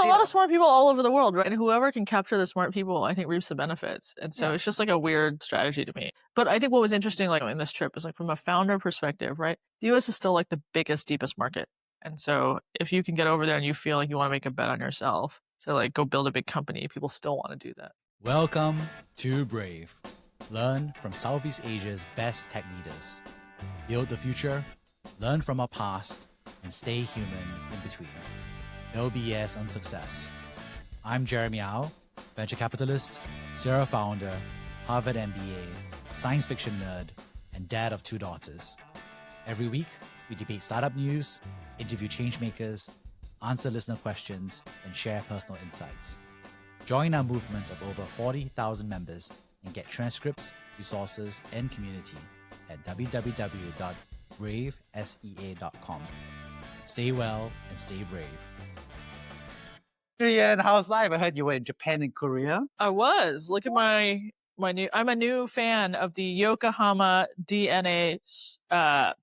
lot of smart people all over the world, right? And whoever can capture the smart people, I think reaps the benefits. And so it's just like a weird strategy to me. But I think what was interesting, like in this trip, is like from a founder perspective, right? The US is still like the biggest, deepest market. And so if you can get over there and you feel like you want to make a bet on yourself to like go build a big company, people still want to do that. Welcome to Brave. Learn from Southeast Asia's best tech leaders. Build the future, learn from our past, and stay human in between. No BS on success. I'm Jeremy Au, venture capitalist, Sierra founder, Harvard MBA, science fiction nerd, and dad of 2 daughters. Every week, we debate startup news, interview changemakers, answer listener questions, and share personal insights. Join our movement of over 40,000 members and get transcripts, resources, and community at www.bravesea.com. Stay well and stay brave. Shiyan, how's life? I heard you were in Japan and Korea. I was. Look at my new. I'm a new fan of the Yokohama DNA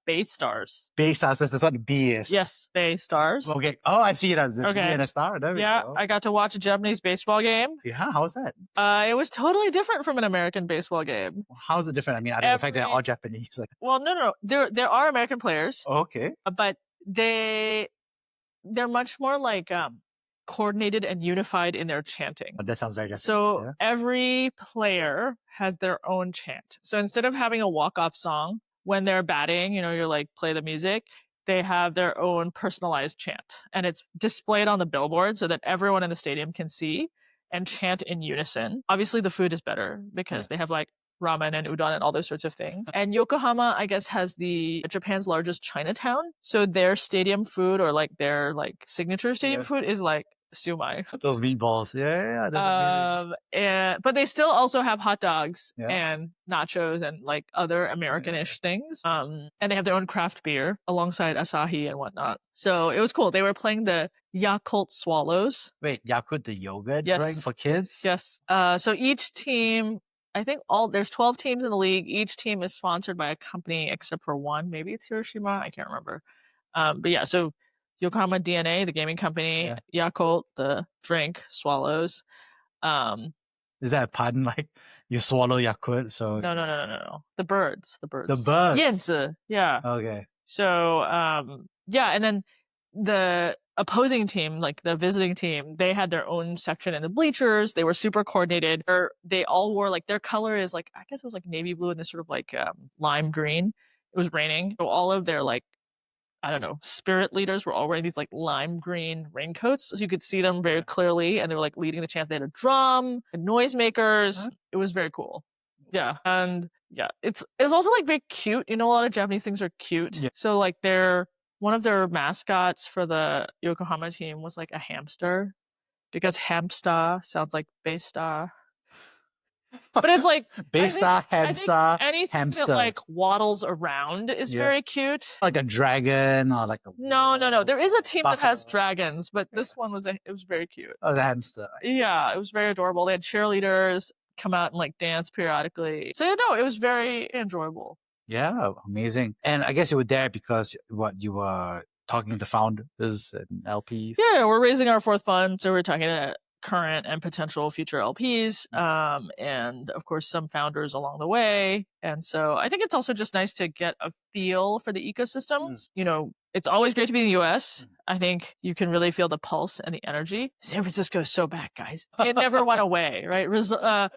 Bay Stars. Bay Stars, this is what the B is. Yes, Bay Stars. Okay. Oh, I see it as a B Okay. and a star. There we go. I got to watch a Japanese baseball game. Yeah, how's that? It was totally different from an American baseball game. How's it different? I mean, other than the fact that they're all Japanese. Like, Well, no. There are American players, okay. but they're much more like coordinated and unified in their chanting. Oh, that sounds very Japanese. So yeah. every player has their own chant. So instead of having a walk-off song when they're batting, you're like, play the music, they have their own personalized chant. And it's displayed on the billboard so that everyone in the stadium can see and chant in unison. Obviously, the food is better because they have like ramen and udon and all those sorts of things. And Yokohama, I guess, has Japan's largest Chinatown. So their stadium food or like their like signature stadium food is like siumai. Those meatballs. Yeah. That's amazing. But they still also have hot dogs and nachos and like other American-ish things. And they have their own craft beer alongside Asahi and whatnot. So it was cool. They were playing the Yakult Swallows. Wait, Yakult, the yogurt Yes. drink for kids? Yes. So each team, I think there's 12 teams in the league. Each team is sponsored by a company except for one. Maybe it's Hiroshima. I can't remember. But yeah, so Yokohama DNA, the gaming company, Yakult, the drink, Swallows. Is that a pun? Like you swallow Yakult? So No. The birds. the birds. Yanzi. Yeah. Okay. So, and then the opposing team, like the visiting team, they had their own section in the bleachers. They were super coordinated. They all wore like their color is like, I guess it was like navy blue and this sort of like lime green. It was raining. So all of their like, I don't know, spirit leaders were all wearing these like lime green raincoats. So you could see them very clearly. And they were like leading the chant. They had a drum and noisemakers. It was very cool. Yeah. And yeah, it's also like very cute. A lot of Japanese things are cute. Yeah. So like one of their mascots for the Yokohama team was like a hamster because hamster sounds like Baystar. But it's like Baystar, hamster, anything hamster. that like waddles around is very cute. Like a dragon or like a No. There is a team that has buffalo. dragons, but this one it was very cute. Oh, the hamster. Yeah, it was very adorable. They had cheerleaders come out and like dance periodically. So it was very enjoyable. Yeah, amazing. And I guess you were there because you were talking to founders and LPs. Yeah, we're raising our 4th fund, so we're talking to current and potential future LPs, and of course some founders along the way. And so I think it's also just nice to get a feel for the ecosystems. It's always great to be in the US. I think you can really feel the pulse and the energy. San Francisco is so back, guys. It never went away, right?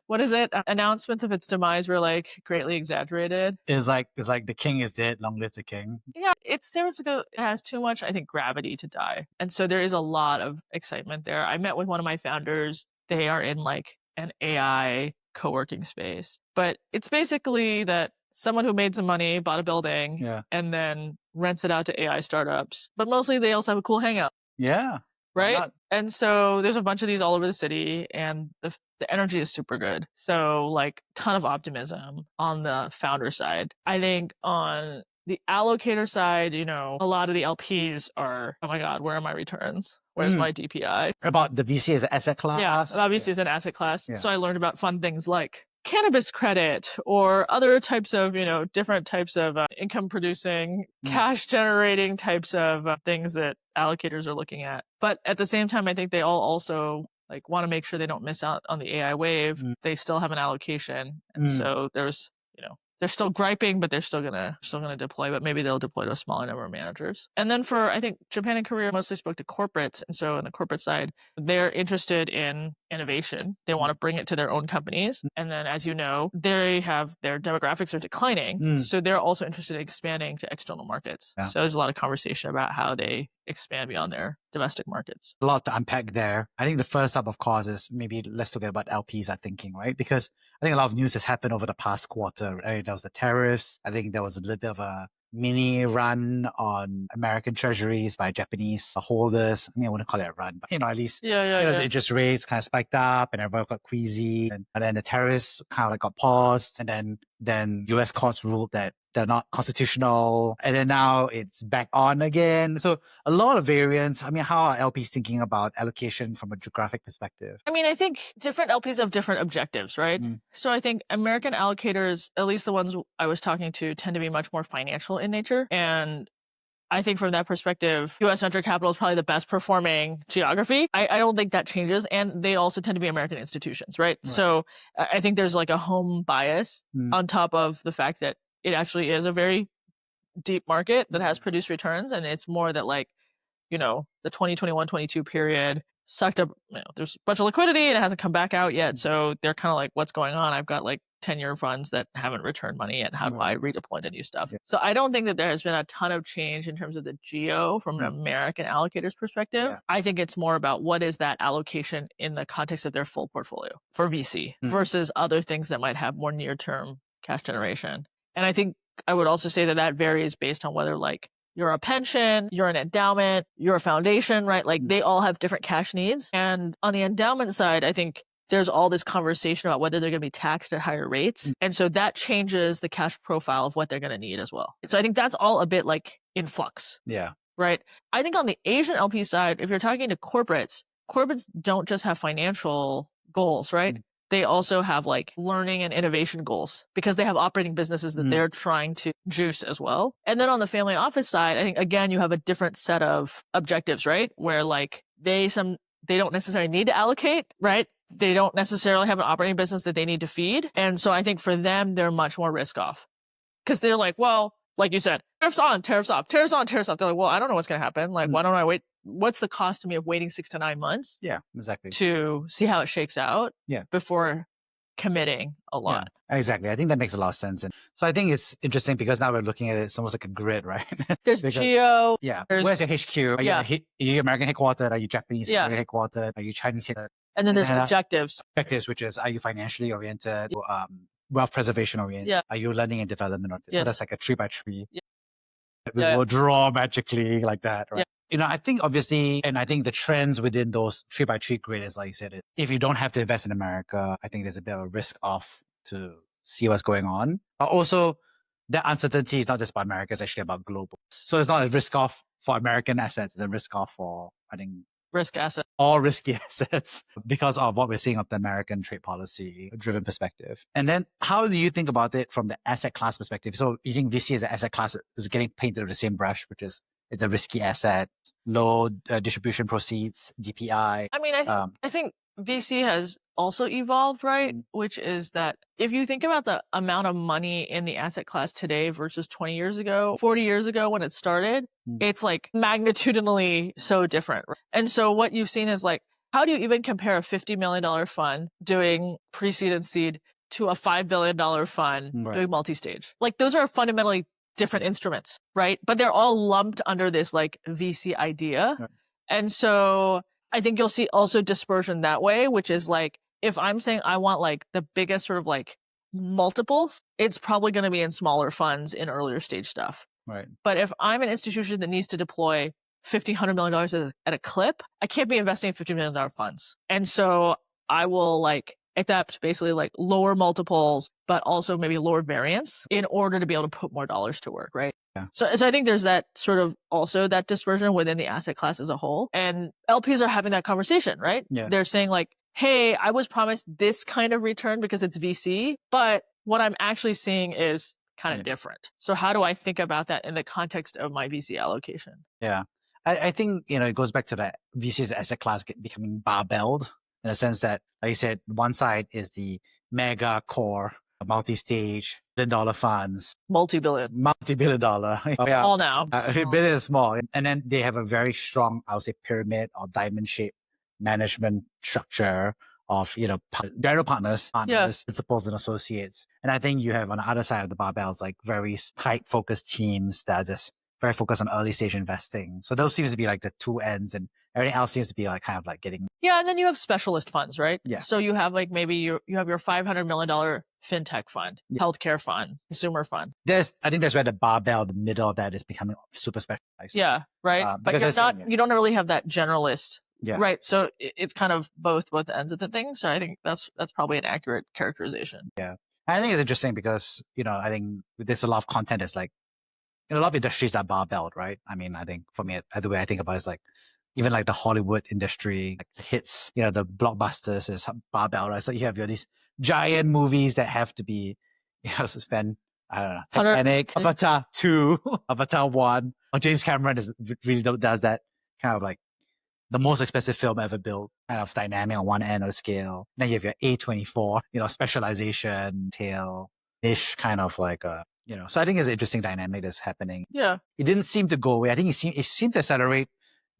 What is it? Announcements of its demise were like greatly exaggerated. It's like the king is dead, long live the king. Yeah, San Francisco has too much, I think, gravity to die. And so there is a lot of excitement there. I met with one of my founders. They are in like an AI co-working space. But it's basically that someone who made some money, bought a building, and then rents it out to AI startups. But mostly they also have a cool hangout. Yeah. Right? And so there's a bunch of these all over the city, and the energy is super good. So like ton of optimism on the founder side. I think on the allocator side, a lot of the LPs are, oh my God, where are my returns? Where's my DPI? About the VC as an asset class? Yeah, about VC as an asset class. Yeah. So I learned about fun things like cannabis credit or other types of, different types of income producing, cash generating types of things that allocators are looking at. But at the same time, I think they all also like want to make sure they don't miss out on the AI wave. They still have an allocation. And so there's, they're still griping, but they're still gonna deploy, but maybe they'll deploy to a smaller number of managers. And then for, I think Japan and Korea mostly spoke to corporates. And so on the corporate side, they're interested in innovation. They want to bring it to their own companies. And then, as you know, they have their demographics are declining. So they're also interested in expanding to external markets. Yeah. So there's a lot of conversation about how they expand beyond their domestic markets. A lot to unpack there. I think the first up, of course, is maybe let's look at what LPs are thinking, right? Because I think a lot of news has happened over the past quarter. Right? There was the tariffs. I think there was a little bit of a mini run on American treasuries by Japanese holders. I mean, I wouldn't call it a run, but at least the interest rates kind of spiked up and everyone got queasy. And then the tariffs kind of like got paused. And then US courts ruled that they're not constitutional. And then now it's back on again. So a lot of variance. I mean, how are LPs thinking about allocation from a geographic perspective? I mean, I think different LPs have different objectives, right? So I think American allocators, at least the ones I was talking to, tend to be much more financial in nature. And I think from that perspective, US venture capital is probably the best performing geography. I don't think that changes. And they also tend to be American institutions, right? So I think there's like a home bias on top of the fact that it actually is a very deep market that has produced returns. And it's more that like, the 2021-22 period sucked up, there's a bunch of liquidity and it hasn't come back out yet. So they're kind of like, what's going on? I've got like 10-year funds that haven't returned money yet. How do I redeploy to new stuff? So I don't think that there has been a ton of change in terms of the geo from an American allocator's perspective. I think it's more about what is that allocation in the context of their full portfolio for VC versus other things that might have more near-term cash generation. And I think I would also say that varies based on whether like you're a pension, you're an endowment, you're a foundation, right? Like they all have different cash needs. And on the endowment side, I think there's all this conversation about whether they're going to be taxed at higher rates. And so that changes the cash profile of what they're going to need as well. So I think that's all a bit like in flux. Yeah. Right. I think on the Asian LP side, if you're talking to corporates don't just have financial goals, right? They also have like learning and innovation goals because they have operating businesses that they're trying to juice as well. And then on the family office side, I think, again, you have a different set of objectives, right? Where like they don't necessarily need to allocate, right? They don't necessarily have an operating business that they need to feed. And so I think for them, they're much more risk off because they're like, well, like you said, tariffs on, tariffs off, tariffs on, tariffs off. They're like, well, I don't know what's going to happen. Like, why don't I wait? What's the cost to me of waiting 6 to 9 months? Yeah, exactly. To see how it shakes out before committing a lot. Yeah, exactly. I think that makes a lot of sense. And so I think it's interesting because now we're looking at it, it's almost like a grid, right? There's geo. Yeah. Where's your HQ? Are you American headquartered? Are you Japanese headquartered? Are you Chinese headquartered? And then there's objectives. Objectives, which is, are you financially oriented? Or, wealth preservation oriented? Are you learning and development oriented? So that's like a 3x3. We will draw magically like that, right? I think obviously, and I think the trends within those 3x3 grid is like you said, if you don't have to invest in America, I think there's a bit of a risk off to see what's going on. But also that uncertainty is not just about America, it's actually about global. So it's not a risk off for American assets, it's a risk off for, I think, risk asset. All risky assets because of what we're seeing of the American trade policy driven perspective. And then how do you think about it from the asset class perspective? So you think VC as an asset class is getting painted with the same brush, which is it's a risky asset, low distribution proceeds, DPI. I mean, I think VC has also evolved, right? Which is that if you think about the amount of money in the asset class today versus 20 years ago, 40 years ago when it started, it's like magnitudinally so different. And so what you've seen is like, how do you even compare a $50 million fund doing pre-seed and seed to a $5 billion fund doing multi-stage? Like those are fundamentally different instruments, right? But they're all lumped under this like VC idea. And so I think you'll see also dispersion that way, which is like, if I'm saying I want like the biggest sort of like multiples, it's probably going to be in smaller funds in earlier stage stuff. Right. But if I'm an institution that needs to deploy $50, $100 million at a clip, I can't be investing in $50 million funds. And so I will like accept basically like lower multiples, but also maybe lower variance in order to be able to put more dollars to work, right? Yeah. So I think there's that sort of also that dispersion within the asset class as a whole. And LPs are having that conversation, right? Yeah. They're saying like, hey, I was promised this kind of return because it's VC, but what I'm actually seeing is kind of different. So how do I think about that in the context of my VC allocation? Yeah. I think, it goes back to that VCs as a class becoming barbelled in a sense that, like you said, one side is the mega core, multi-stage, billion-dollar funds, multi-billion dollar. Yeah. All now. Billion is small. And then they have a very strong, I would say, pyramid or diamond-shaped management structure of, general partners, principals and associates. And I think you have on the other side of the barbells, like very tight focused teams that are just very focused on early stage investing. So those seems to be like the two ends, and everything else seems to be like kind of like getting. Yeah. And then you have specialist funds, right? Yeah. So you have like maybe you have your $500 million fintech fund, healthcare fund, consumer fund. I think that's where the barbell, the middle of that is becoming super specialized. Yeah. Right. But you don't really have that generalist. Yeah. Right. So it's kind of both ends of the thing. So I think that's probably an accurate characterization. Yeah. I think it's interesting because, I think there's a lot of content that's like, in a lot of industries are barbelled, right? I mean, I think for me, the way I think about it is like, even like the Hollywood industry, like the hits, the blockbusters is barbell, right? So you have these giant movies that have to be, spend, I don't know, Titanic, Avatar 2, Avatar 1, or James Cameron really does that kind of like the most expensive film ever built, kind of dynamic on one end of the scale. Then you have your E594, specialization, tail, niche kind of like so I think it's an interesting dynamic that's happening. Yeah. It didn't seem to go away. I think it seemed to accelerate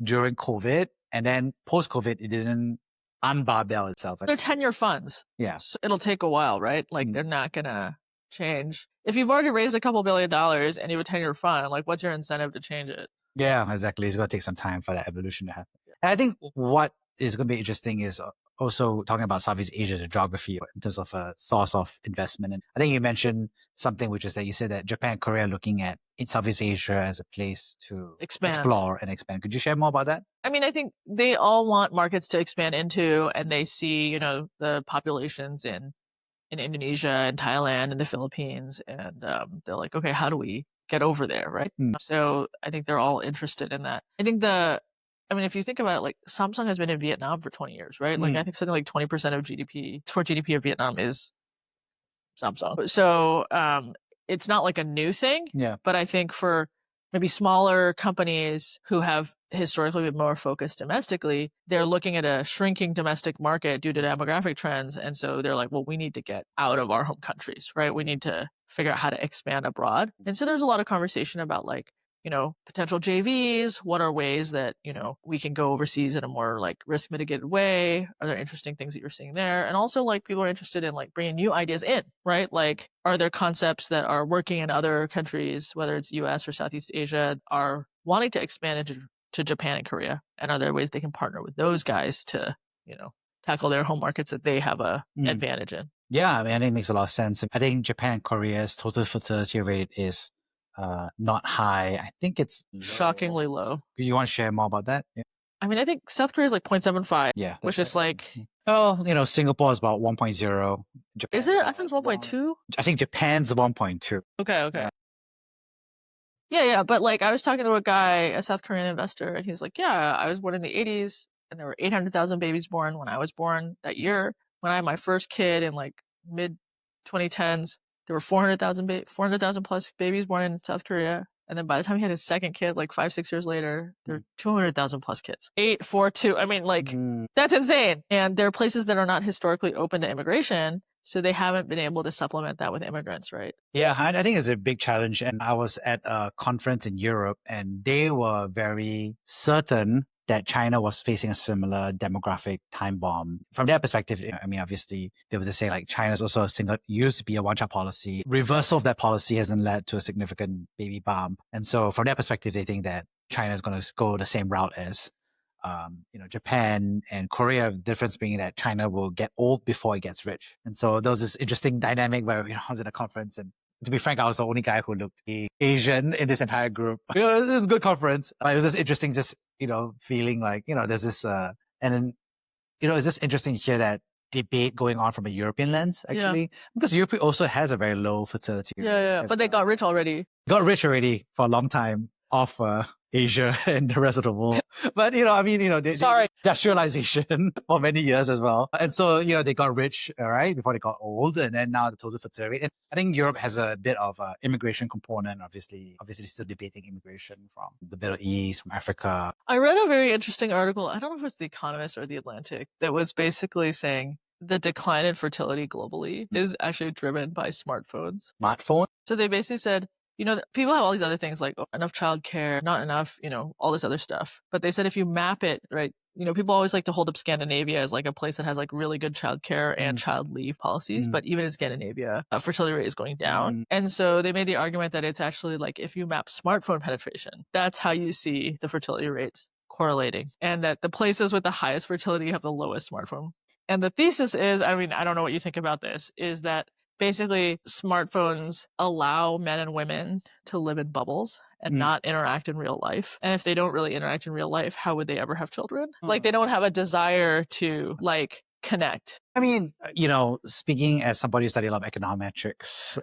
during COVID, and then post-COVID, it didn't unbarbell itself. They're 10-year funds. Yeah. So it'll take a while, right? Like they're not going to change. If you've already raised a couple $1 billion and you have a 10-year fund, like what's your incentive to change it? Yeah, exactly. It's going to take some time for that evolution to happen. And I think what is going to be interesting is also talking about Southeast Asia, the geography in terms of a source of investment. And I think you mentioned something, which is that you said that Japan and Korea are looking at in Southeast Asia as a place to explore and expand. Could you share more about that? I mean, I think they all want markets to expand into, and they see, the populations in Indonesia and Thailand and the Philippines. And they're like, okay, how do we get over there, right? So I think they're all interested in that. I think if you think about it, like Samsung has been in Vietnam for 20 years, right? Like I think something like 20% of GDP, core GDP of Vietnam is Samsung. So it's not like a new thing. Yeah. But I think for maybe smaller companies who have historically been more focused domestically, they're looking at a shrinking domestic market due to demographic trends. And so they're like, well, we need to get out of our home countries, right? We need to figure out how to expand abroad. And so there's a lot of conversation about like, potential JVs. What are ways that, we can go overseas in a more like risk mitigated way? Are there interesting things that you're seeing there? And also like people are interested in like bringing new ideas in, right? Like, are there concepts that are working in other countries, whether it's US or Southeast Asia, are wanting to expand into Japan and Korea? And are there ways they can partner with those guys to, tackle their home markets that they have a advantage in? Yeah, I think it makes a lot of sense. I think Japan and Korea's total fertility rate is not high. I think it's shockingly low. Do you want to share more about that? Yeah. I mean, I think South Korea is like 0.75. Yeah. Which is like... Oh, Singapore is about 1.0. Is it? I think it's 1.2. I think Japan's 1.2. Okay. Yeah. But like I was talking to a South Korean investor, and he's like, yeah, I was born in the 80s and there were 800,000 babies born when I was born that year. When I had my first kid in like mid 2010s, there were 400,000 plus babies born in South Korea. And then by the time he had his second kid, like 5-6 years later, there were 200,000 plus kids. 842. I mean, like, that's insane. And there are places that are not historically open to immigration. So they haven't been able to supplement that with immigrants, right? Yeah, I think it's a big challenge. And I was at a conference in Europe, and they were very certain that China was facing a similar demographic time bomb. From their perspective, I mean, obviously, they would just say like China's also used to be a one-child policy. Reversal of that policy hasn't led to a significant baby bump. And so from their perspective, they think that China is going to go the same route as Japan and Korea. The difference being that China will get old before it gets rich. And so there was this interesting dynamic where I was at a conference, and to be frank, I was the only guy who looked Asian in this entire group. It was a good conference. It was just interesting, feeling like, there's this, and then, it's just interesting to hear that debate going on from a European lens, actually, because Europe also has a very low fertility rate. Yeah. But they got rich already. Got rich already for a long time. of Asia and the rest of the world. But, I mean, Sorry. industrialization for many years as well. And so, they got rich, right, before they got old. And then now the total fertility rate. And I think Europe has a bit of immigration component, obviously still debating immigration from the Middle East, from Africa. I read a very interesting article. I don't know if it was The Economist or The Atlantic that was basically saying the decline in fertility globally is actually driven by smartphones. Smartphone? So they basically said, people have all these other things like enough childcare, not enough, all this other stuff. But they said if you map it, right, people always like to hold up Scandinavia as like a place that has like really good childcare and child leave policies. But even in Scandinavia, fertility rate is going down. And so they made the argument that it's actually like if you map smartphone penetration, that's how you see the fertility rates correlating. And that the places with the highest fertility have the lowest smartphone. And the thesis is, I mean, I don't know what you think about this, is that basically smartphones allow men and women to live in bubbles and not interact in real life. And if they don't really interact in real life, how would they ever have children? Like they don't have a desire to like connect. I mean, speaking as somebody who studied a lot of econometrics,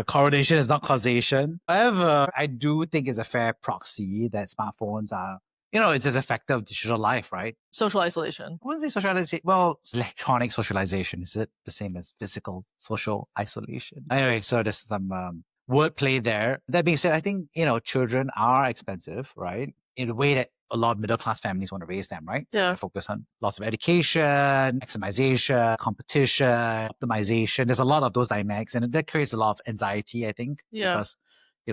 correlation is not causation. However, I do think it's a fair proxy that smartphones are, it's just a factor of digital life, right? Social isolation. What is it, socialization? Well, electronic socialization. Is it the same as physical social isolation? Anyway, so there's some wordplay there. That being said, I think, children are expensive, right? In a way that a lot of middle-class families want to raise them, right? Yeah. So they focus on lots of education, maximization, competition, optimization. There's a lot of those dynamics, and that creates a lot of anxiety, I think. Yeah. Because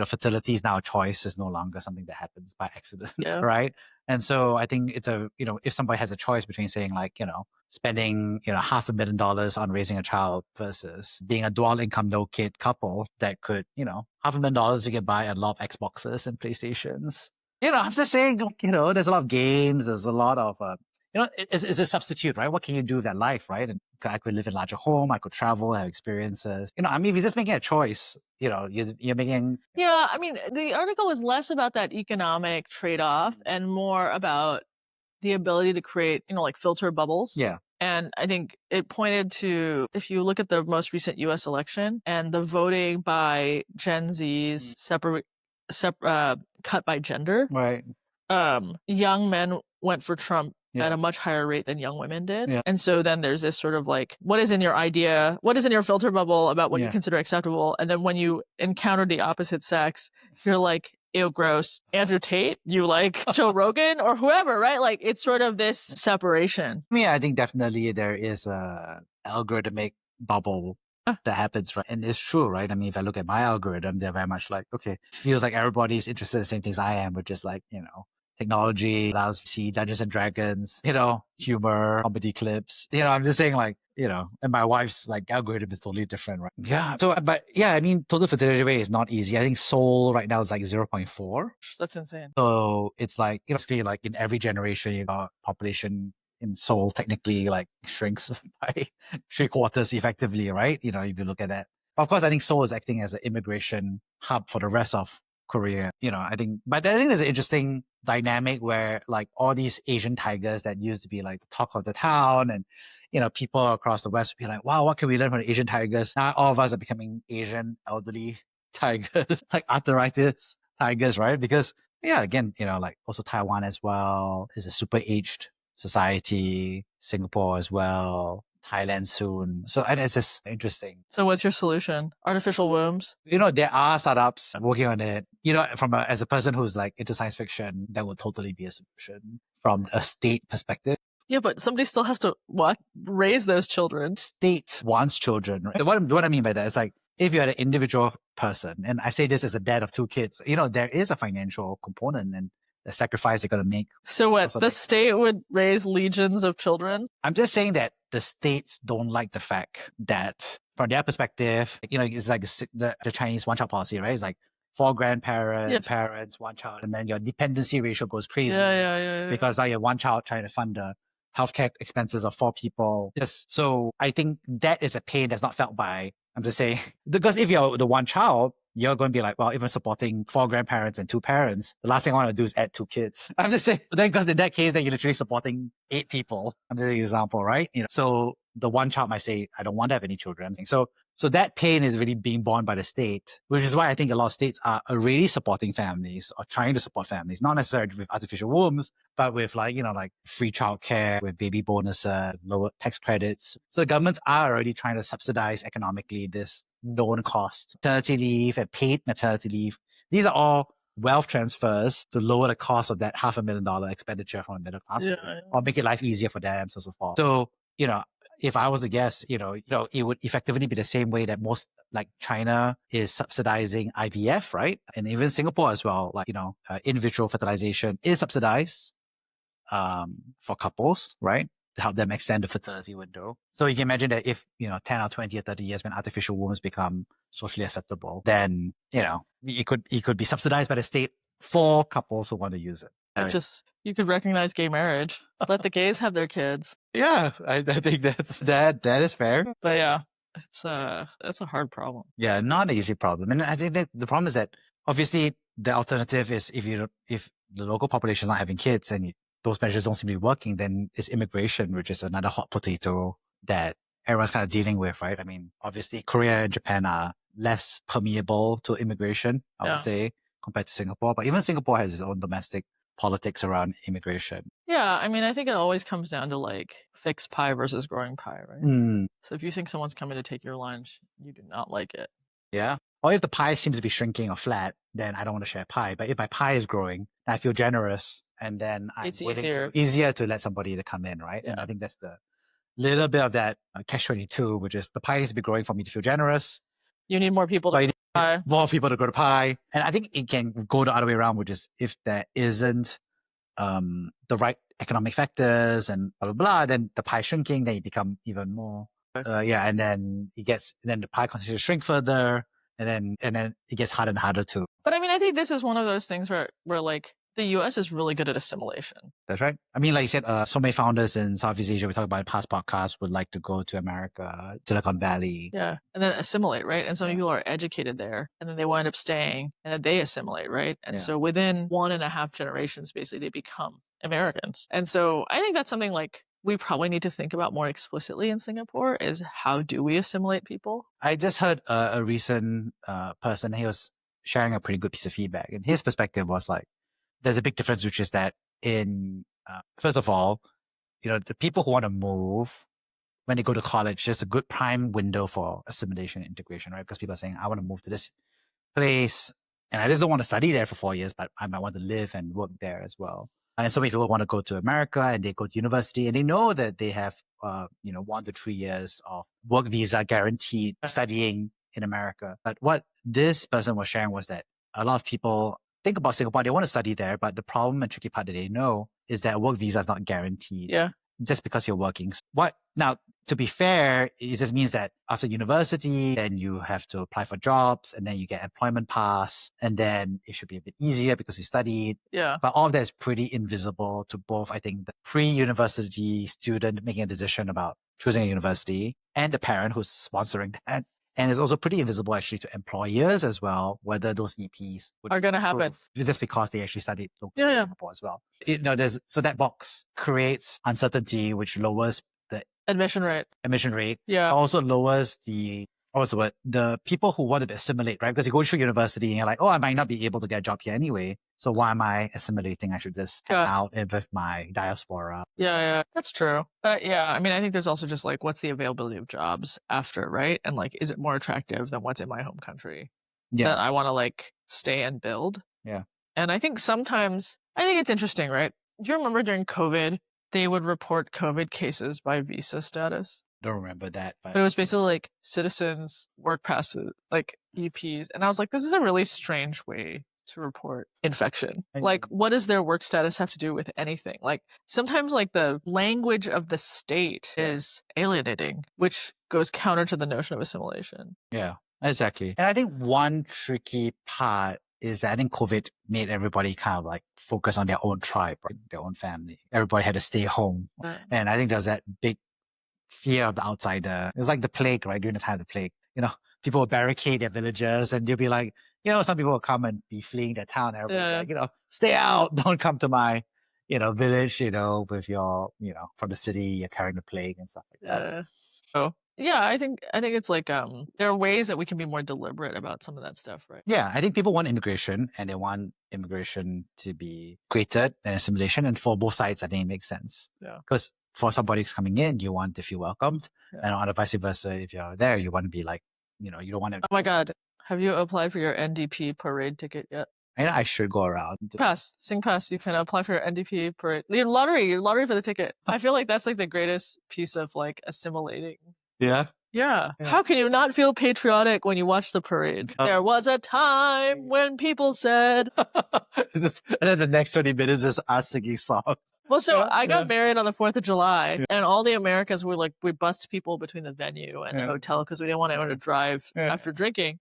fertility is now a choice. It's no longer something that happens by accident, Yeah. right? And so I think it's if somebody has a choice between saying like, spending, $500,000 on raising a child versus being a dual income, no kid couple that could, $500,000 you can buy a lot of Xboxes and PlayStations. I'm just saying, there's a lot of games. There's a lot of, it's a substitute, right? What can you do with that life, right? And I could live in a larger home. I could travel, have experiences. I mean, if you're just making a choice, you're making. Yeah, I mean, the article was less about that economic trade-off and more about the ability to create, like filter bubbles. Yeah. And I think it pointed to, if you look at the most recent US election and the voting by Gen Z's cut by gender, Right. young men went for Trump at a much higher rate than young women did. Yeah. And so then there's this sort of like, what is in your filter bubble about what you consider acceptable? And then when you encounter the opposite sex, you're like, ew, gross. Andrew Tate, you like Joe Rogan or whoever, right? Like it's sort of this separation. I mean, I think definitely there is a algorithmic bubble that happens, right? And it's true, right? I mean, if I look at my algorithm, they're very much like, okay, it feels like everybody's interested in the same things I am, which is like, technology allows me to see Dungeons and Dragons, humor, comedy clips. I'm just saying like, and my wife's like algorithm is totally different, right? Yeah. So, but yeah, I mean, total fertility rate is not easy. I think Seoul right now is like 0.4. That's insane. So it's like, basically like in every generation, you got population in Seoul technically like shrinks by 3/4 effectively, right? If you look at that. But of course, I think Seoul is acting as an immigration hub for the rest of Korea, I think there's an interesting dynamic where like all these Asian tigers that used to be like the talk of the town and, people across the West would be like, wow, what can we learn from the Asian tigers? Now all of us are becoming Asian elderly tigers, like arthritis tigers, right? Because again, like also Taiwan as well is a super aged society, Singapore as well, Thailand soon. So and it's just interesting. So what's your solution? Artificial wombs? There are startups working on it. As a person who's like into science fiction, that would totally be a solution from a state perspective. Yeah, but somebody still has to raise those children. State wants children. Right? What I mean by that is like if you're an individual person, and I say this as a dad of 2 kids, there is a financial component and the sacrifice you're going to make. So what? The state would raise legions of children? I'm just saying that the states don't like the fact that from their perspective, it's like the Chinese one-child policy, right? It's like 4 grandparents, parents, 1 child, and then your dependency ratio goes crazy. Yeah. Because now you have 1 child trying to fund the healthcare expenses of 4 people. So I think that is a pain that's not felt by, I'm just saying, because if you're the 1 child, you're going to be like, well, even supporting 4 grandparents and 2 parents, the last thing I want to do is add 2 kids. I'm just saying, then because in that case, then you're literally supporting 8 people. I'm just an example, right? So the one child might say, I don't want to have any children. So that pain is really being borne by the state, which is why I think a lot of states are already supporting families or trying to support families, not necessarily with artificial wombs, but with like free childcare, with baby bonuses, lower tax credits. So the governments are already trying to subsidize economically this known cost. Maternity leave and paid maternity leave. These are all wealth transfers to lower the cost of that $500,000 expenditure from a middle class family, or make it life easier for them, so forth. So, if I was a guess, it would effectively be the same way that most, like China is subsidizing IVF, right? And even Singapore as well, like, in vitro fertilization is subsidized for couples, right? To help them extend the fertility window. So you can imagine that if, 10 or 20 or 30 years when artificial wombs become socially acceptable, then, it could be subsidized by the state for couples who want to use it. You could recognize gay marriage. Let the gays have their kids. Yeah, I think that is fair. But yeah, that's a hard problem. Yeah, not an easy problem. And I think that the problem is that obviously the alternative is if the local population is not having kids and those measures don't seem to be working, then it's immigration, which is another hot potato that everyone's kind of dealing with, right? I mean, obviously Korea and Japan are less permeable to immigration, I would say, compared to Singapore. But even Singapore has its own domestic politics around immigration. Yeah, I mean, I think it always comes down to like fixed pie versus growing pie, right? So if you think someone's coming to take your lunch, you do not like it. Yeah. Or if the pie seems to be shrinking or flat, then I don't want to share pie. But if my pie is growing, I feel generous, and then it's easier to let somebody to come in, right? Yeah. And I think that's the little bit of that catch-22, which is the pie needs to be growing for me to feel generous. You need more people to go to pie. More people to go to pie. And I think it can go the other way around, which is if there isn't the right economic factors and blah, blah, blah, then the pie shrinking, then you become even more. And then the pie continues to shrink further, and then it gets harder and harder too. But I mean, I think this is one of those things where like the US is really good at assimilation. That's right. I mean, like you said, so many founders in Southeast Asia, we talked about in past podcasts, would like to go to America, Silicon Valley. Yeah. And then assimilate, right? And some people are educated there, and then they wind up staying, and then they assimilate, right? And so within 1.5 generations, basically, they become Americans. And so I think that's something like we probably need to think about more explicitly in Singapore is how do we assimilate people? I just heard a recent person, he was sharing a pretty good piece of feedback. And his perspective was like, there's a big difference, which is that first of all, the people who want to move when they go to college, there's a good prime window for assimilation and integration, right? Because people are saying, I want to move to this place and I just don't want to study there for 4 years, but I might want to live and work there as well. And so many people want to go to America and they go to university and they know that they have, 1 to 3 years of work visa guaranteed studying in America. But what this person was sharing was that a lot of people think about Singapore, they want to study there, but the problem and tricky part that they know is that a work visa is not guaranteed. Yeah. Just because you're working. Now, to be fair, it just means that after university, then you have to apply for jobs and then you get employment pass and then it should be a bit easier because you studied. Yeah. But all of that is pretty invisible to both, I think, the pre-university student making a decision about choosing a university and the parent who's sponsoring that. And it's also pretty invisible actually to employers as well, whether those EPs are going to happen. Just because they actually studied locally in Singapore as well. So that box creates uncertainty, which lowers the admission rate. Yeah. Also lowers the people who want to assimilate, right? Because you go through university and you're like, oh, I might not be able to get a job here anyway. So why am I assimilating? I should just hang out with my diaspora. Yeah, that's true. But yeah, I mean, I think there's also just like, what's the availability of jobs after, right? And like, is it more attractive than what's in my home country? Yeah. That I want to like stay and build. Yeah. And I think sometimes, it's interesting, right? Do you remember during COVID, they would report COVID cases by visa status? Don't remember that. But it was basically like citizens, work passes, like EPs. And I was like, this is a really strange way to report infection. Like, what does their work status have to do with anything? Like, sometimes like the language of the state is alienating, which goes counter to the notion of assimilation. Yeah, exactly. And I think one tricky part is that I think COVID made everybody kind of like focus on their own tribe, right? Their own family. Everybody had to stay home. And I think there's that big fear of the outsider. It's like the plague, right? During the time of the plague, people will barricade their villages and they'll be like, some people will come and be fleeing their town. Everybody's like, stay out. Don't come to my, village, with your, from the city, you're carrying the plague and stuff like that. So yeah, I think it's like there are ways that we can be more deliberate about some of that stuff, right? Yeah, I think people want immigration and they want immigration to be created and assimilation. And for both sides, I think it makes sense. Yeah. Because for somebody who's coming in, you want to feel welcomed. Yeah. And on the vice versa, if you're there, you want to be like, you don't want to. Oh my God. Have you applied for your NDP parade ticket yet? And I should go around. Sing Pass. You can apply for your NDP parade. Your lottery for the ticket. I feel like that's like the greatest piece of like assimilating. Yeah. Yeah. How can you not feel patriotic when you watch the parade? There was a time when people said. And then the next 20 minutes is us singing songs. Well, so I got married on the 4th of July, and all the Americans were like, we bussed people between the venue and the hotel because we didn't want anyone to drive after drinking.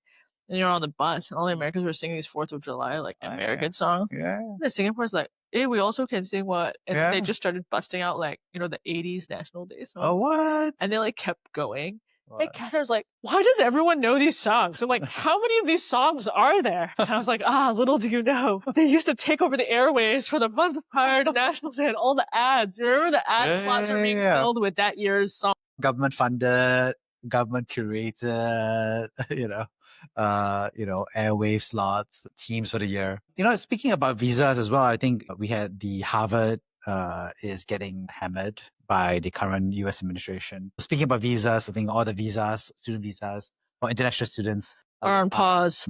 And you're on the bus, and all the Americans were singing these 4th of July, like, American songs. Yeah. And the Singapore's like, hey, we also can sing what? And they just started busting out, like, the 80s National Day songs. Oh, what? And they, like, kept going. And Catherine's like, why does everyone know these songs? And like, how many of these songs are there? And I was like, little do you know. They used to take over the airways for the month prior to National Day and all the ads. You remember the ad slots were being filled with that year's song? Government funded, government curated, airwave slots, teams for the year. Speaking about visas as well, I think we had the Harvard is getting hammered by the current US administration. Speaking about visas, I think all the visas, student visas for international students are on pause.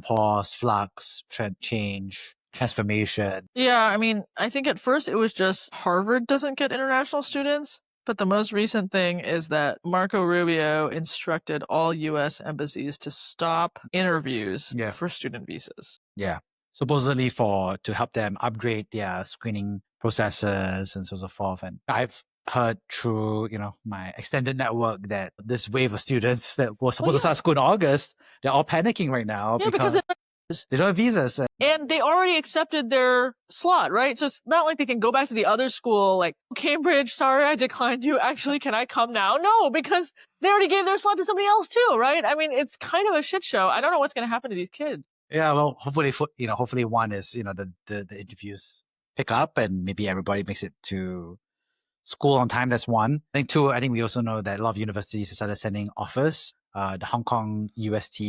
Flux, change, transformation. Yeah, I mean, I think at first it was just Harvard doesn't get international students. But the most recent thing is that Marco Rubio instructed all U.S. embassies to stop interviews for student visas. Yeah. Supposedly to help them upgrade their screening processes and so forth. And I've heard through, my extended network that this wave of students that was supposed to start school in August, they're all panicking right now because they don't have visas. And they already accepted their slot, right? So it's not like they can go back to the other school, like, Cambridge, sorry, I declined you. Actually, can I come now? No, because they already gave their slot to somebody else too, right? I mean, it's kind of a shit show. I don't know what's going to happen to these kids. Yeah, well, hopefully one is, the interviews pick up and maybe everybody makes it to school on time. That's one. I think two, we also know that a lot of universities started sending offers. The Hong Kong UST,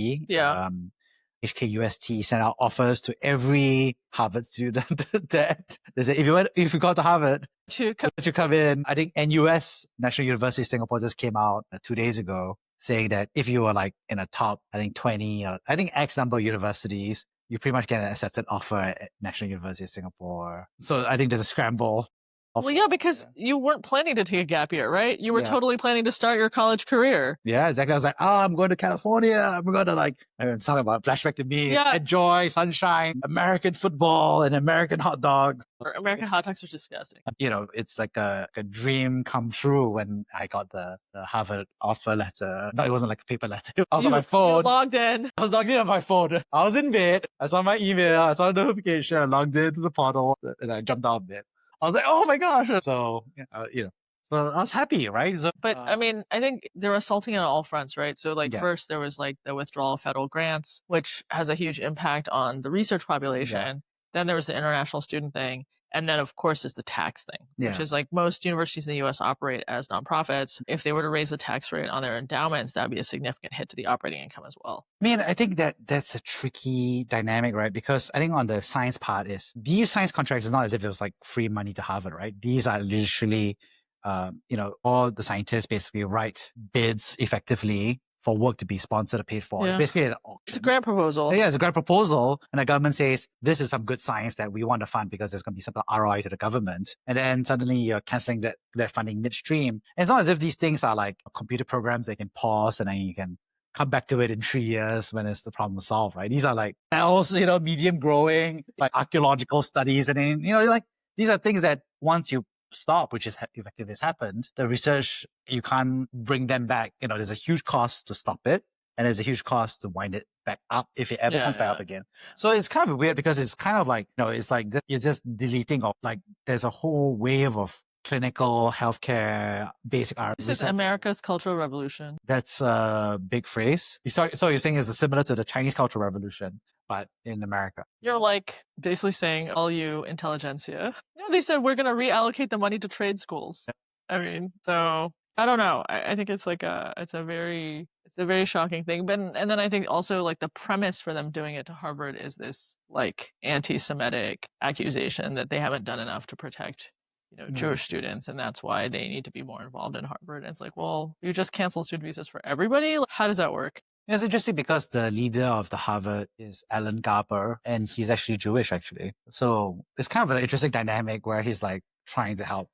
HKUST sent out offers to every Harvard student that they said, if you got to Harvard, to come in. I think NUS, National University of Singapore, just came out 2 days ago saying that if you were like in a top, 20, X number of universities, you pretty much get an accepted offer at National University of Singapore. So I think there's a scramble. Well, yeah, because you weren't planning to take a gap year, right? You were totally planning to start your college career. Yeah, exactly. I was like, I'm going to California. I'm going to it's talking about flashback to me. Enjoy sunshine, American football, and American hot dogs. American hot dogs are disgusting. It's like a dream come true when I got the Harvard offer letter. No, it wasn't like a paper letter. I was on my phone. You logged in. I was logged in on my phone. I was in bed. I saw my email. I saw the notification. I logged into the portal and I jumped out of bed. I was like, oh my gosh. So, so I was happy, right? So, but I mean, I think they're assaulting on all fronts, right? So first there was like the withdrawal of federal grants, which has a huge impact on the research population. Yeah. Then there was the international student thing. And then, of course, is the tax thing, which is like most universities in the U.S. operate as nonprofits. If they were to raise the tax rate on their endowments, that would be a significant hit to the operating income as well. I mean, I think that's a tricky dynamic, right? Because I think on the science part is these science contracts is not as if it was like free money to Harvard, right? These are literally, all the scientists basically write bids effectively for work to be sponsored or paid for. Yeah. It's basically it's a grant proposal. Yeah, it's a grant proposal. And the government says, this is some good science that we want to fund because there's going to be some ROI to the government. And then suddenly you're canceling that funding midstream. And it's not as if these things are like computer programs they can pause and then you can come back to it in 3 years when it's the problem solved, right? These are like also, medium growing, like archaeological studies. And then, these are things that once you stop, which is effectively has happened, the research, you can't bring them back. There's a huge cost to stop it. And there's a huge cost to wind it back up if it ever comes back up again. So it's kind of weird because it's kind of like, it's like you're just deleting there's a whole wave of clinical healthcare basic art. This is America's Cultural Revolution. That's a big phrase. So you're saying it's similar to the Chinese Cultural Revolution, but in America. You're like basically saying all you intelligentsia. They said we're going to reallocate the money to trade schools. I mean, so I don't know. I think it's it's a very shocking thing. But and then I think also like the premise for them doing it to Harvard is this like anti-Semitic accusation that they haven't done enough to protect, Jewish students, and that's why they need to be more involved in Harvard. And it's like, well, you just cancel student visas for everybody? Like, how does that work? It's interesting because the leader of the Harvard is Alan Garber, and he's actually Jewish, actually. So it's kind of an interesting dynamic where he's like trying to help,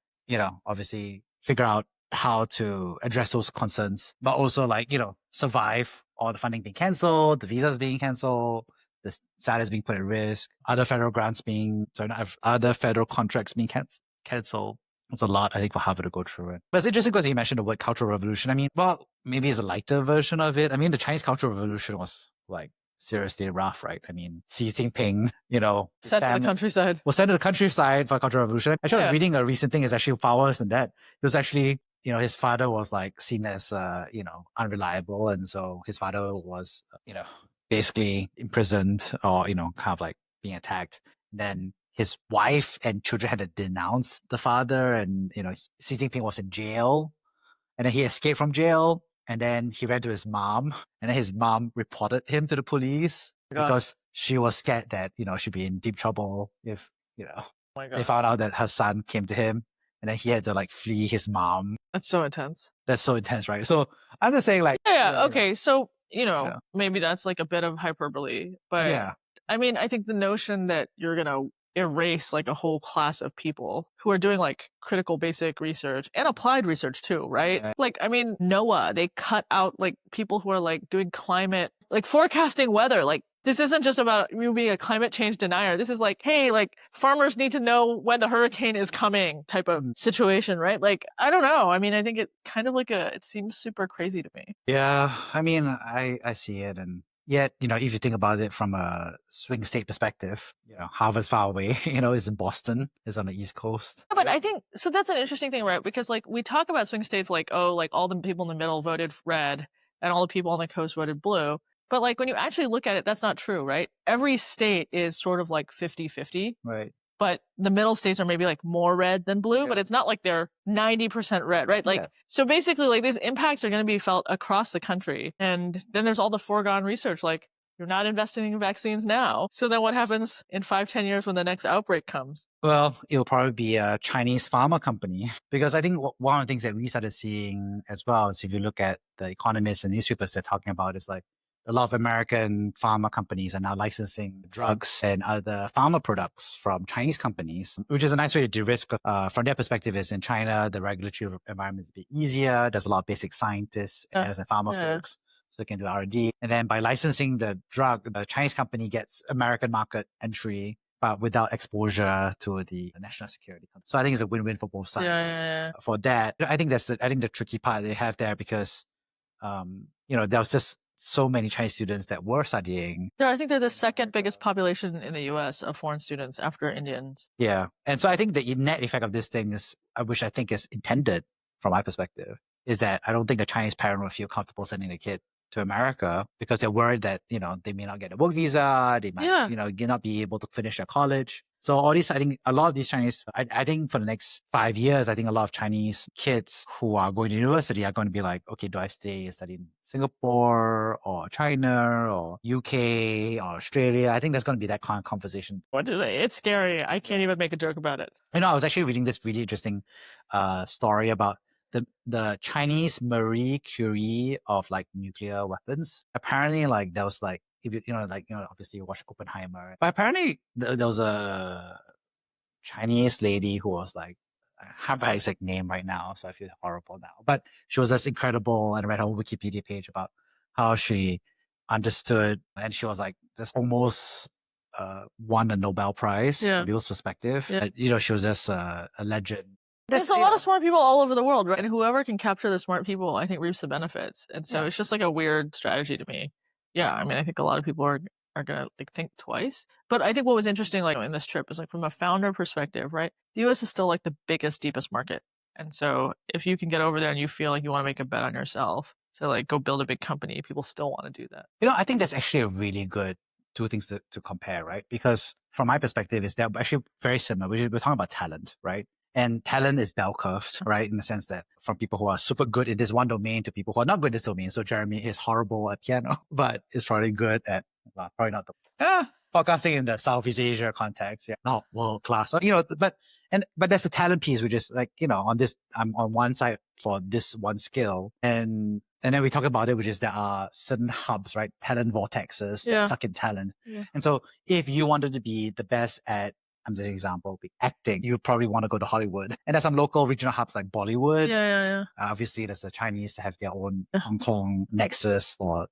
obviously figure out how to address those concerns, but also like, survive all the funding being canceled, the visas being canceled, the status being put at risk, other federal other federal contracts being canceled. It's a lot, I think, for Harvard to go through it. But it's interesting because you mentioned the word Cultural Revolution. I mean, well, maybe it's a lighter version of it. I mean, the Chinese Cultural Revolution was like seriously rough, right? I mean, Xi Jinping, Sent to the countryside. was sent to the countryside for Cultural Revolution. Actually, I was reading a recent thing. It's actually far worse than that. It was actually, his father was like seen as, unreliable. And so his father was, basically imprisoned or, kind of like being attacked. And then his wife and children had to denounce the father, and Xi Jinping was in jail, and then he escaped from jail, and then he ran to his mom, and then his mom reported him to the police because she was scared that she'd be in deep trouble if they found out that her son came to him, and then he had to like flee his mom. That's so intense. That's so intense, right? So I'm just saying, like, okay, so maybe that's like a bit of hyperbole, but I mean, I think the notion that you're gonna erase like a whole class of people who are doing like critical basic research and applied research too, right? Like, I mean, NOAA, they cut out like people who are like doing climate, like forecasting weather. Like, this isn't just about you being a climate change denier. This is like, hey, like farmers need to know when the hurricane is coming type of situation, right? Like, I don't know. I mean, I think it kind of it seems super crazy to me. Yeah, I mean, I see it, and yet, if you think about it from a swing state perspective, Harvard's far away, it's in Boston, it's on the East Coast. Yeah, but I think, so that's an interesting thing, right? Because like we talk about swing states like, oh, like all the people in the middle voted red and all the people on the coast voted blue. But like when you actually look at it, that's not true, right? Every state is sort of like 50-50. Right. But the middle states are maybe like more red than blue, but it's not like they're 90% red, right? Like, so basically like these impacts are going to be felt across the country. And then there's all the foregone research, like you're not investing in vaccines now. So then what happens in 5-10 years when the next outbreak comes? Well, it'll probably be a Chinese pharma company, because I think one of the things that we started seeing as well is if you look at the economists and newspapers, they're talking about is like, a lot of American pharma companies are now licensing drugs and other pharma products from Chinese companies, which is a nice way to de-risk. From their perspective, is in China, the regulatory environment is a bit easier. There's a lot of basic scientists and pharma folks, so they can do R&D. And then by licensing the drug, the Chinese company gets American market entry, but without exposure to the national security. So I think it's a win-win for both sides. For that, I think the tricky part they have there, because there was just so many Chinese students that were studying. Yeah, I think they're the second biggest population in the US of foreign students after Indians. Yeah. And so I think the net effect of this thing is, which I think is intended from my perspective, is that I don't think a Chinese parent will feel comfortable sending a kid to America because they're worried that, they may not get a work visa, they might, not be able to finish their college. So all these, I think a lot of these Chinese, I think for the next 5 years, I think a lot of Chinese kids who are going to university are going to be like, okay, do I stay and study in Singapore or China or UK or Australia? I think there's going to be that kind of conversation. What do they? It's scary. I can't even make a joke about it. I was actually reading this really interesting story about the Chinese Marie Curie of like nuclear weapons. Apparently, like there was like, if obviously you watch Oppenheimer, but apparently there was a Chinese lady who was like, I have her exact name right now, so I feel horrible now. But she was just incredible, and I read her Wikipedia page about how she understood, and she was like just almost won a Nobel Prize from Bill's perspective. She was just a legend. There's a lot of smart people all over the world, right? And whoever can capture the smart people, I think, reaps the benefits. And so it's just like a weird strategy to me. Yeah, I mean, I think a lot of people are gonna like think twice. But I think what was interesting, like in this trip, is like from a founder perspective, right? The U.S. is still like the biggest, deepest market, and so if you can get over there and you feel like you want to make a bet on yourself to like go build a big company, people still want to do that. I think that's actually a really good two things to compare, right? Because from my perspective, is they're actually very similar. We're talking about talent, right? And talent is bell curved, right? In the sense that from people who are super good in this one domain to people who are not good in this domain. So Jeremy is horrible at piano, but is probably good at, well, probably not podcasting in the Southeast Asia context. Yeah, not world class. So, but that's the talent piece, which is like, on this, I'm on one side for this one skill. And then we talk about it, which is there are certain hubs, right? Talent vortexes that suck in talent. Yeah. And so if you wanted to be the best at, I'm just an example, acting, you probably want to go to Hollywood. And there's some local regional hubs like Bollywood. Yeah. Obviously, there's the Chinese that have their own Hong Kong nexus for,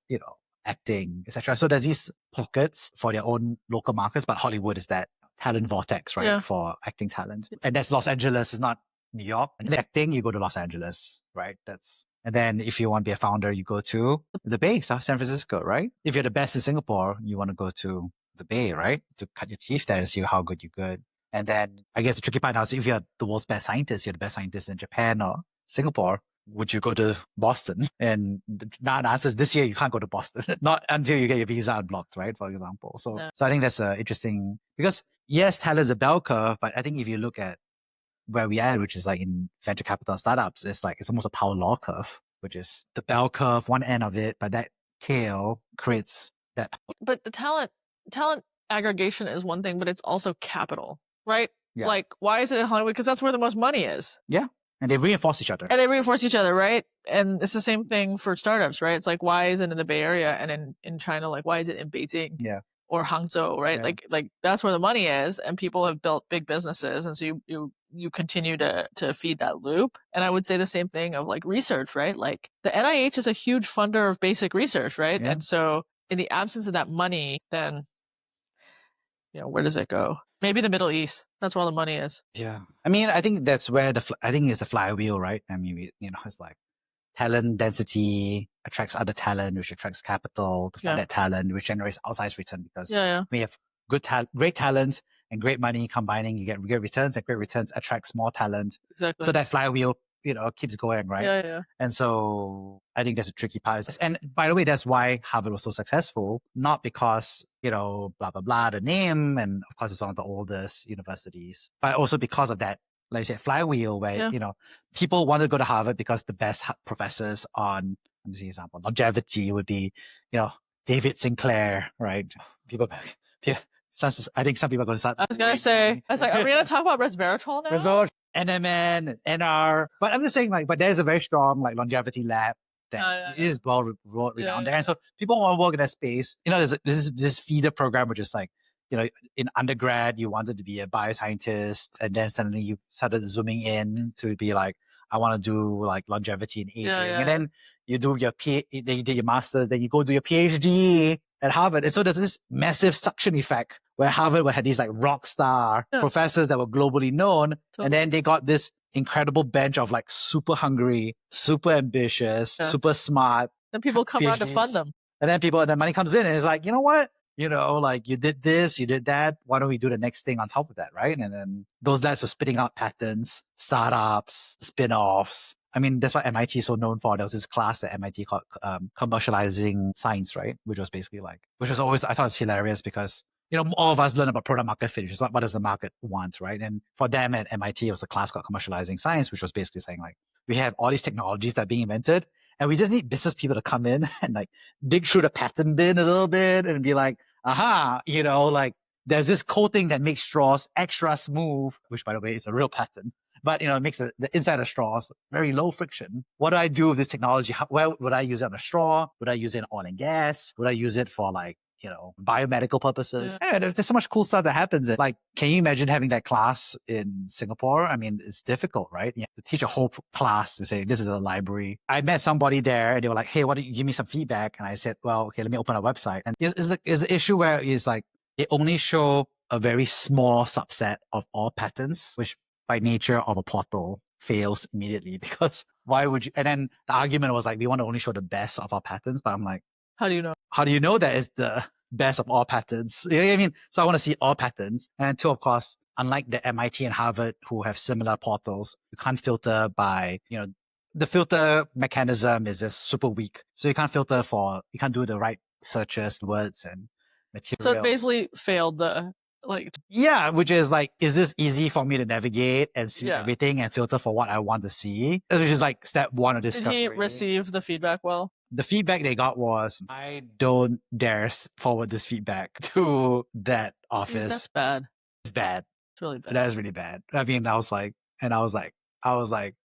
acting, etc. So there's these pockets for their own local markets, but Hollywood is that talent vortex, right? Yeah. For acting talent. And that's Los Angeles, it's not New York. And acting, you go to Los Angeles, right? And then if you want to be a founder, you go to the Bay, San Francisco, right? If you're the best in Singapore, you want to go to the Bay, right? To cut your teeth there and see how good you're good. And then I guess the tricky part now is if you're the world's best scientist, you're the best scientist in Japan or Singapore, would you go to Boston? And the answer is this year you can't go to Boston. Not until you get your visa unblocked, right? For example. So I think that's interesting because yes, talent is a bell curve, but I think if you look at where we are, which is like in venture capital startups, it's almost a power law curve, which is the bell curve, one end of it, but that tail creates that. But the talent aggregation is one thing, but it's also capital, right? Yeah. Like, why is it in Hollywood? Because that's where the most money is. Yeah. And they reinforce each other. Right? And it's the same thing for startups, right? It's like, why is it in the Bay Area and in China? Like, why is it in Beijing? Yeah. Or Hangzhou, right? Yeah. Like that's where the money is, and people have built big businesses, and so you continue to feed that loop. And I would say the same thing of like research, right? Like the NIH is a huge funder of basic research, right? Yeah. And so in the absence of that money, then where does it go? Maybe the Middle East. That's where all the money is. Yeah, I mean, I think that's where I think it's a flywheel, right? I mean, it's like talent density attracts other talent, which attracts capital to fund that talent, which generates outsized return because we have great talent and great money combining, you get great returns, and great returns attracts more talent. Exactly. So that flywheel, keeps going, right? Yeah. And so I think that's a tricky part. And by the way, that's why Harvard was so successful, not because, blah, blah, blah, the name, and of course it's one of the oldest universities, but also because of that, like I said, flywheel where, people wanted to go to Harvard because the best professors on, let me see an example, longevity would be, David Sinclair, right? I think some people are going to start. I was going to say, are we going to talk about resveratrol now? Resveratrol, NMN, NR. But I'm just saying, but there's a very strong, longevity lab that is well renowned there. And so people want to work in that space. There's this feeder program, which is in undergrad, you wanted to be a bioscientist, and then suddenly you started zooming in to be like, I want to do longevity and aging. And then you do then you did your master's, then you go do your PhD at Harvard. And so there's this massive suction effect where Harvard had these rock star professors that were globally known. Totally. And then they got this incredible bench of super hungry, super ambitious, super smart. Then people come around to fund them. And then money comes in and it's like, you know what? You did this, you did that. Why don't we do the next thing on top of that, right? And then those labs were spitting out patents, startups, spin-offs. I mean, that's what MIT is so known for. There was this class at MIT called commercializing science, right? Which was basically which was always, I thought it was hilarious because, all of us learn about product market fit, which is what does the market want, right? And for them at MIT, it was a class called commercializing science, which was basically saying we have all these technologies that are being invented, and we just need business people to come in and dig through the patent bin a little bit and be like, aha, there's this coating that makes straws extra smooth, which by the way is a real patent. But, it makes the inside of straws very low friction. What do I do with this technology? Where would I use it on a straw? Would I use it in oil and gas? Would I use it for biomedical purposes? Yeah. There's so much cool stuff that happens. Can you imagine having that class in Singapore? I mean, it's difficult, right? You have to teach a whole class to say, this is a library. I met somebody there and they were like, hey, why don't you give me some feedback? And I said, well, okay, let me open a website. And is the issue where it's they only show a very small subset of all patents, which by nature of a portal fails immediately because why would you? And then the argument was we want to only show the best of our patents. But I'm like, how do you know? How do you know that it's the best of all patents? You know what I mean? So I want to see all patents. And two, of course, unlike the MIT and Harvard who have similar portals, you can't filter by, the filter mechanism is just super weak. So you can't you can't do the right searches, words and materials. So it basically failed the like Yeah, which is like, is this easy for me to navigate and see Yeah. everything and filter for what I want to see? Which is like step one of did discovery. he receive the feedback well? The feedback they got was, I don't dare forward this feedback to that See, office. that's bad. It's bad. It's really bad. That is really bad. I mean, I was like,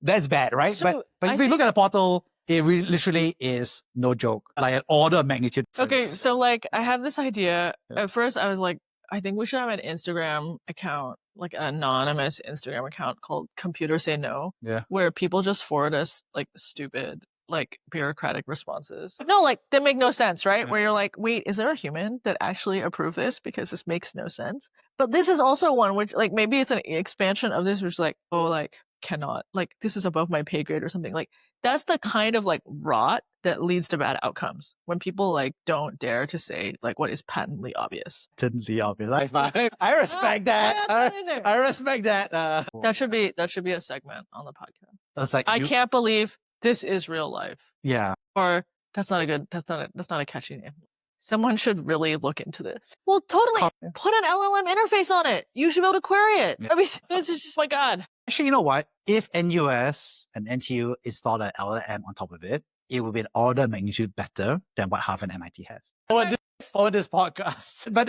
that's bad, right? So, but I if you look think- at the portal, it really literally is no joke. Like an order of magnitude. Okay, difference. so like I have this idea. Yeah. At first I was like, I think we should have an Instagram account, like an anonymous Instagram account called Computer Say No. Yeah. Where people just forward us like stupid, like bureaucratic responses. No, like they make no sense, right? Yeah. Where you're like, wait, is there a human that actually approved this? Because this makes no sense. But this is also one which like maybe it's an expansion of this, which is like, oh, like cannot, like this is above my pay grade or something. Like that's the kind of like rot that leads to bad outcomes when people like don't dare to say like what is patently obvious. Patently obvious. I respect that. I respect that. That should be a segment on the podcast. It's like I can't believe this is real life. Yeah. Or that's not a catchy name. Someone should really look into this. Well, totally. Put an LLM interface on it. You should be able to query it. Yeah. I mean, this is just my God. Actually, you know what? If NUS and NTU installed an LLM on top of it, it would be an order of magnitude better than what Harvard and MIT has. For this podcast. But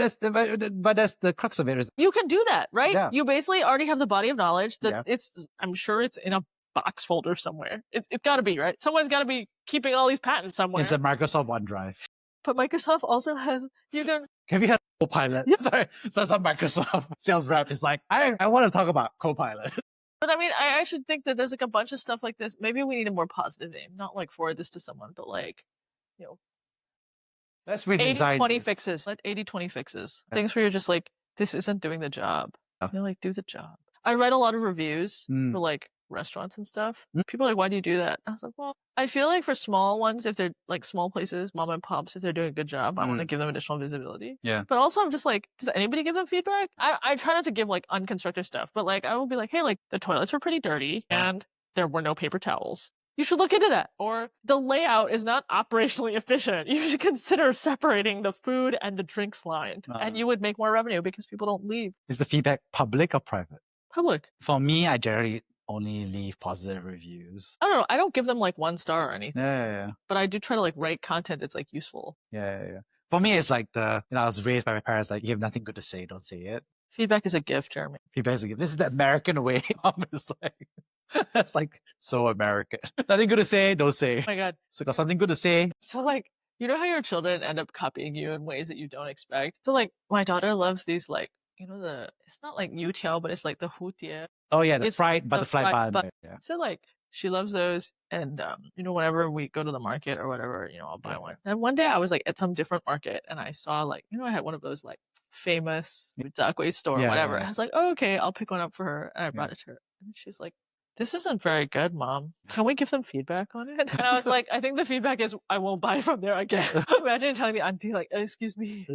that's the crux of it. Is You can do that, right? Yeah. You basically already have the body of knowledge that Yeah. I'm sure it's in a box folder somewhere. It's gotta be, right? Someone's gotta be keeping all these patents somewhere. it's a Microsoft OneDrive. But Microsoft also has, you can, Have you had Copilot? Yeah. Sorry. So some Microsoft sales rep is like, I want to talk about Copilot. but I mean, I actually think that there's like a bunch of stuff like this. Maybe we need a more positive name, not like forward this to someone, but like, you know, Let's redesign 80-20 this. fixes. Let 80-20 fixes. Things where you're just like, this isn't doing the job. Oh. You're like, do the job. I read a lot of reviews Mm. for like restaurants and stuff. Mm. People are like, why do you do that? I was like, well, I feel like for small ones, if they're like small places, mom and pops, if they're doing a good job, I want to give them additional visibility. Yeah. But also I'm just like, does anybody give them feedback? I try not to give like unconstructive stuff, but like I will be like, hey, like the toilets were pretty dirty and there were no paper towels. You should look into that. Or the layout is not operationally efficient. You should consider separating the food and the drinks line. And you would make more revenue because people don't leave. Is the feedback public or private? Public. For me, I generally only leave positive reviews. I don't know. I don't give them like 1 star or anything. Yeah. But I do try to like write content that's like useful. Yeah. For me, it's like I was raised by my parents, like, you have nothing good to say, don't say it. Feedback is a gift, Jeremy. Feedback is a gift. This is the American way. It's like, that's like so American. Nothing good to say, don't say. Oh my God. So got something good to say. So like, you know how your children end up copying you in ways that you don't expect? So like, my daughter loves these like, you know, it's not like youtiao, but it's like the hutie. Oh yeah, the It's fried the butterfly fried bun. Yeah. So like, she loves those. And, you know, whenever we go to the market or whatever, you know, I'll buy Yeah. one. And one day I was like at some different market and I saw like, you know, I had one of those like famous Zakwe store or Yeah, whatever. yeah. I was like, oh, okay, I'll pick one up for her. And I brought it to her. And she's like, this isn't very good, Mom. Can we give them feedback on it? And I was like, I think the feedback is I won't buy from there again. Imagine telling the auntie like, excuse me,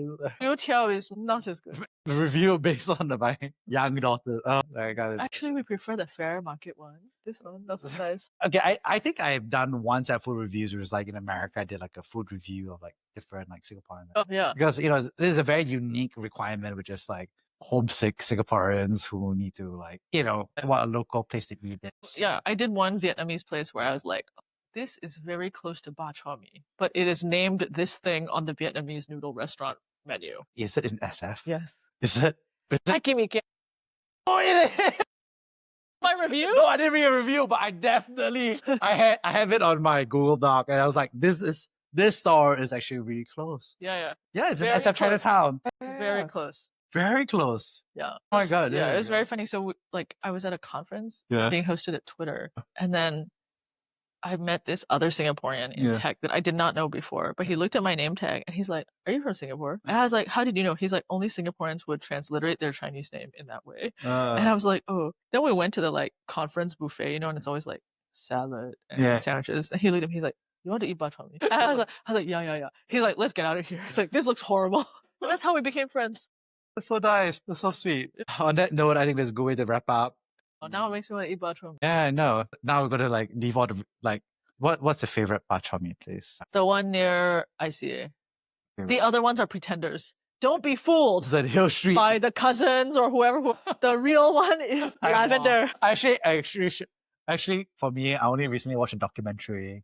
youtiao is not as good. Review based on my young daughter. Oh, I got it. Actually, we prefer the fair market one. This one, that's nice. Okay, I think I've done one set of food reviews, which was like in America, I did like a food review of like different like Singaporean. Oh yeah. Because, this is a very unique requirement, which is like homesick Singaporeans who need to like, want a local place to eat this. Yeah, I did one Vietnamese place where I was like, this is very close to bak chor mee, but it is named this thing on the Vietnamese noodle restaurant menu. Is it in SF? Yes. Is it? Hi, Kimmy. Oh, it is! My review? No, I didn't read a review, but I definitely, I have it on my Google Doc, and I was like, this store is actually really close. Yeah. Yeah, it's in Very SF close. Chinatown. It's very close. Very close. Yeah. Oh my God. Yeah, it was very funny. So, like, I was at a conference Yeah. being hosted at Twitter, and then I met this other Singaporean in Yeah. tech that I did not know before, but he looked at my name tag and he's like, are you from Singapore? And I was like, how did you know? He's like, only Singaporeans would transliterate their Chinese name in that way. And I was like, oh. Then we went to the like conference buffet, and it's always like salad and Yeah. sandwiches. And he looked at me, he's like, you want to eat bak chor mee? And I was like, yeah. He's like, let's get out of here. He's like, this looks horrible. But that's how we became friends. That's so nice. That's so sweet. On that note, I think that's a good way to wrap up. Oh, now it makes me want to eat bak chor mee. Yeah, I know. Now we're gonna like leave all the like. What's your favorite bak chor mee place? The one near ICA. The other ones are pretenders. don't be fooled The Hill Street. by the cousins or whoever. The real one is lavender. Actually, for me, I only recently watched a documentary,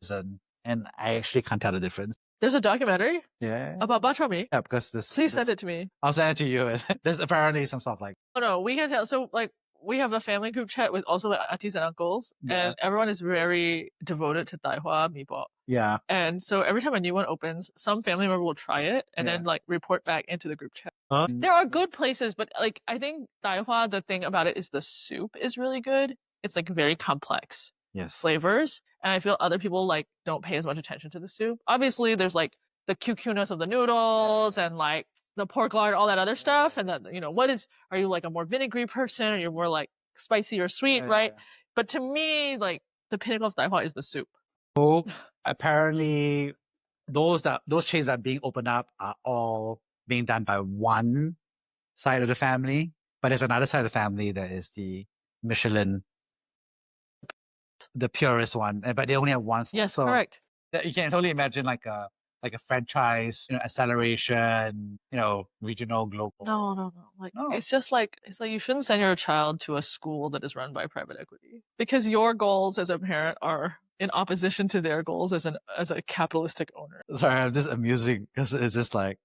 and I actually can't tell the difference. There's a documentary Yeah. about bak chor mee. Yeah, because this. Please send it to me. I'll send it to you. There's apparently some stuff like. Oh no, we can tell. So like we have a family group chat with also the aunties and uncles, Yeah. and everyone is very devoted to Dai Hua Mee Pok. Yeah. And so every time a new one opens, some family member will try it and Yeah. then like report back into the group chat. Huh? There are good places, but like I think Dai Hua, the thing about it is the soup is really good. It's like very complex Yes. flavors, and I feel other people like don't pay as much attention to the soup. Obviously, there's like the QQ-ness of the noodles and like the pork lard, all that other stuff, and that are you like a more vinegary person, or you're more like spicy or sweet, right? But to me, like the pinnacle of Dai Hua is the soup. So apparently, those chains that are being opened up are all being done by one side of the family, but there's another side of the family that is the Michelin, the purest one, but they only have one. Yes, so correct. You can totally imagine like a franchise, acceleration, regional, global. No. Like No. it's like you shouldn't send your child to a school that is run by private equity because your goals as a parent are in opposition to their goals as a capitalistic owner. Sorry, I'm just amusing because it's just like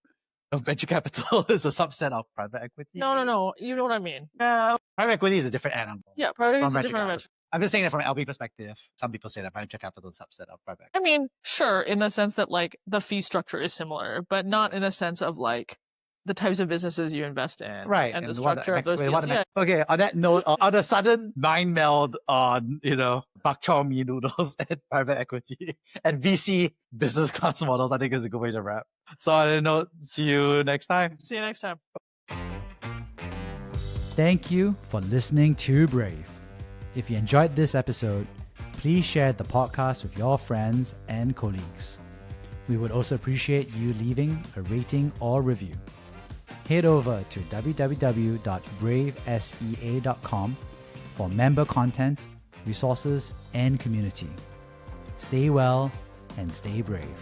venture capital is a subset of private equity. No. You know what I mean? Yeah, private equity is a different animal. Yeah, private equity is From a venture different. capital. I'm just saying that from an LP perspective. Some people say that venture capital is a subset of private equity. I mean, sure, in the sense that like the fee structure is similar, but not in the sense of like the types of businesses you invest in, Right, And the structure of those wait, deals. Yeah. Okay, on that note, on a sudden mind meld on, bak chor mee noodles and private equity and VC business class models, I think is a good way to wrap. So on that note, see you next time. See you next time. Thank you for listening to Brave. If you enjoyed this episode, please share the podcast with your friends and colleagues. We would also appreciate you leaving a rating or review. Head over to www.bravesea.com for member content, resources, and community. Stay well and stay brave.